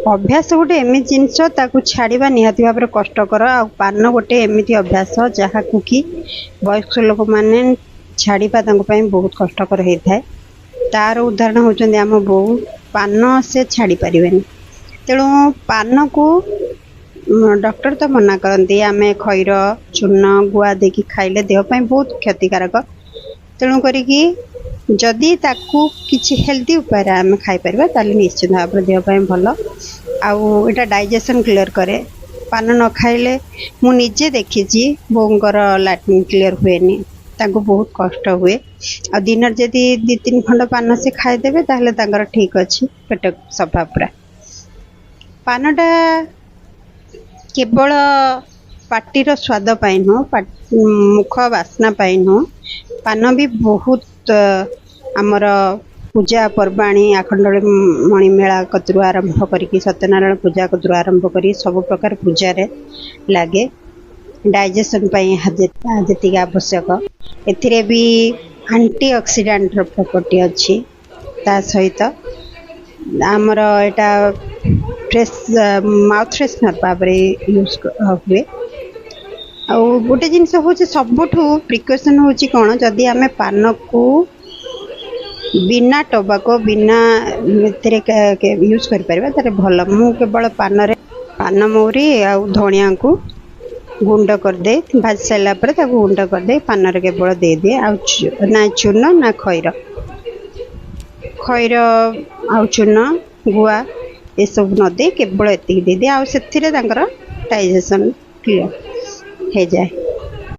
अभ्यास गोटे एमती जिनस छाड़ा निहाती भाव कष्टर आ पान गोटे एमती अभ्यास जहाँ को कि वयस्क लोक मैंने छाड़ा बहुत कष्टर होता है। तार उदाहरण होती आम बो पान से छाड़ी पारे तेणु पान को डॉक्टर तो मना करती आम खैर चून गुआ देखी खाइले देहपाई बहुत क्षतिकारक तेणु करी जदि ताकू किसी हेल्दी उपाय आम खाईपर ताली निश्चित भाव में देहपाई भल आटा डाइजेशन क्लियर करे। पान न खाइले मु निजे देखी बोंगर लैट्रिन क्लियर हुए ताको बहुत कष्ट हुए आ दिन जदि 2-3 खंड पान से खाईदेवे ताहले ठीक अच्छी पेट सफा पूरा। पानटा केवल पाटीर स्वाद पाई नुह मुख बास्ना पाई नुह पान भी बहुत आमर पूजा पर्वाणी आखंडली मणिमेला कतरू आरंभ करी सत्यनारायण पूजा कतरू आरंभ करी सब प्रकार पूजा रे लागे डाइजेशन जी आवश्यक एथिरे भी एंटी ऑक्सीडेंट प्रॉपर्टी अच्छी ता सहित आमर एटा फ्रेश माउथ फ्रेशनर भाव यूज हुए। आ गोटे जिनस हूँ सबुठू प्रिकॉशन हूँ कौन जदि आम पान को बिना टोबाको बिना यूज कर भल मु केवल पान मौरी आ धनिया को गुंड करदे भाजी सारा गुंड करदे पान केवल दे दिए ना चून ना खैर खैर आ चून गुआ ये सब नदे केवल एति दे दिए आ डाइजेशन क्लियर हो जाए।